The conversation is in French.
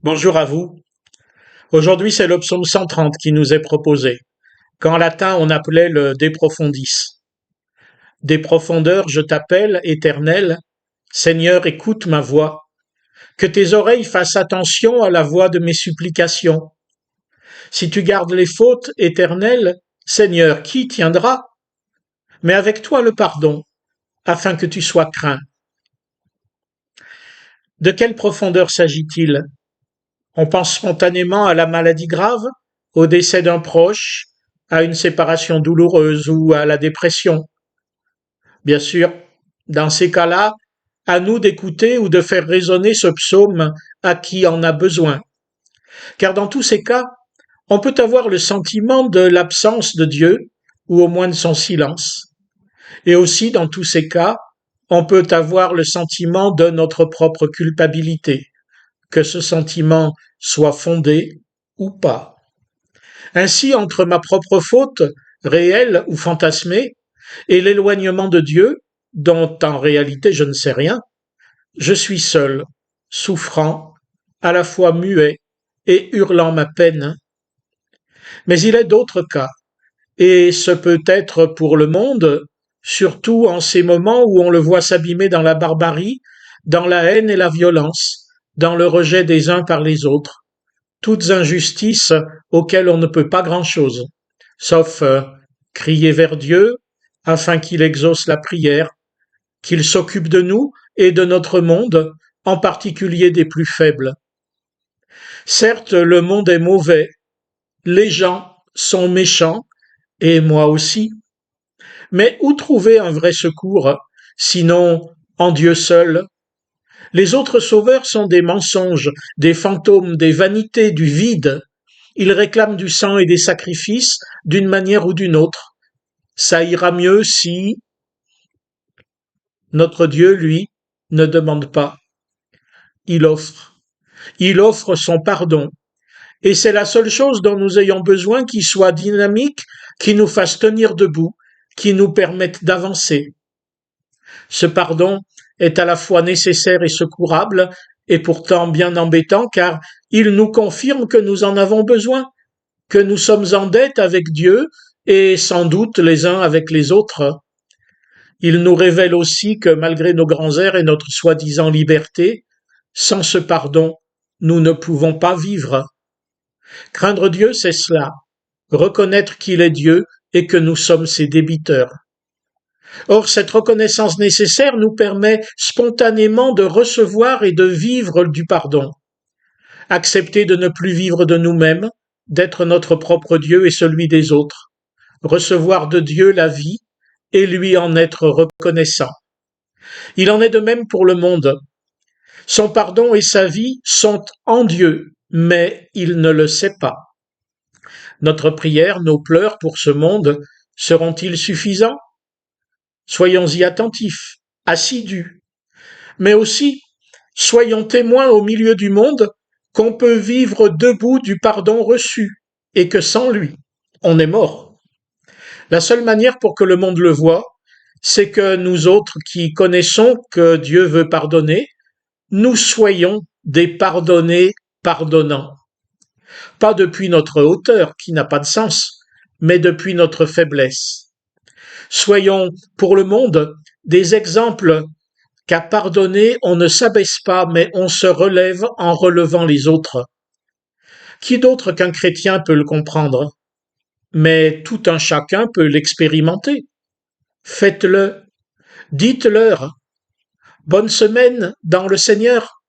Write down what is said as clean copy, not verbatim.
Bonjour à vous. Aujourd'hui, c'est le psaume 130 qui nous est proposé, qu'en latin on appelait le De profundis. Des profondeurs, je t'appelle, Éternel. Seigneur, écoute ma voix. Que tes oreilles fassent attention à la voix de mes supplications. Si tu gardes les fautes, Éternel, Seigneur, qui tiendra? Mais avec toi le pardon, afin que tu sois craint. De quelle profondeur s'agit-il? On pense spontanément à la maladie grave, au décès d'un proche, à une séparation douloureuse ou à la dépression. Bien sûr, dans ces cas-là, à nous d'écouter ou de faire résonner ce psaume à qui en a besoin. Car dans tous ces cas, on peut avoir le sentiment de l'absence de Dieu ou au moins de son silence. Et aussi, dans tous ces cas, on peut avoir le sentiment de notre propre culpabilité, que ce sentiment soit fondé ou pas. Ainsi, entre ma propre faute, réelle ou fantasmée, et l'éloignement de Dieu, dont en réalité je ne sais rien, je suis seul, souffrant, à la fois muet et hurlant ma peine. Mais il est d'autres cas, et ce peut être pour le monde, surtout en ces moments où on le voit s'abîmer dans la barbarie, dans la haine et la violence, dans le rejet des uns par les autres, toutes injustices auxquelles on ne peut pas grand-chose, sauf crier vers Dieu afin qu'il exauce la prière, qu'il s'occupe de nous et de notre monde, en particulier des plus faibles. Certes, le monde est mauvais, les gens sont méchants, et moi aussi, mais où trouver un vrai secours, sinon en Dieu seul? Les autres sauveurs sont des mensonges, des fantômes, des vanités, du vide. Ils réclament du sang et des sacrifices d'une manière ou d'une autre. Ça ira mieux si notre Dieu, lui, ne demande pas. Il offre. Il offre son pardon. Et c'est la seule chose dont nous ayons besoin qui soit dynamique, qui nous fasse tenir debout, qui nous permette d'avancer. Ce pardon est à la fois nécessaire et secourable, et pourtant bien embêtant, car il nous confirme que nous en avons besoin, que nous sommes en dette avec Dieu et sans doute les uns avec les autres. Il nous révèle aussi que malgré nos grands airs et notre soi-disant liberté, sans ce pardon, nous ne pouvons pas vivre. Craindre Dieu, c'est cela, reconnaître qu'il est Dieu et que nous sommes ses débiteurs. Or, cette reconnaissance nécessaire nous permet spontanément de recevoir et de vivre du pardon. Accepter de ne plus vivre de nous-mêmes, d'être notre propre Dieu et celui des autres. Recevoir de Dieu la vie et lui en être reconnaissant. Il en est de même pour le monde. Son pardon et sa vie sont en Dieu, mais il ne le sait pas. Notre prière, nos pleurs pour ce monde seront-ils suffisants? Soyons-y attentifs, assidus, mais aussi soyons témoins au milieu du monde qu'on peut vivre debout du pardon reçu et que sans lui, on est mort. La seule manière pour que le monde le voie, c'est que nous autres qui connaissons que Dieu veut pardonner, nous soyons des pardonnés pardonnants. Pas depuis notre hauteur, qui n'a pas de sens, mais depuis notre faiblesse. Soyons, pour le monde, des exemples qu'à pardonner, on ne s'abaisse pas, mais on se relève en relevant les autres. Qui d'autre qu'un chrétien peut le comprendre? Mais tout un chacun peut l'expérimenter. Faites-le. Dites-leur. Bonne semaine dans le Seigneur.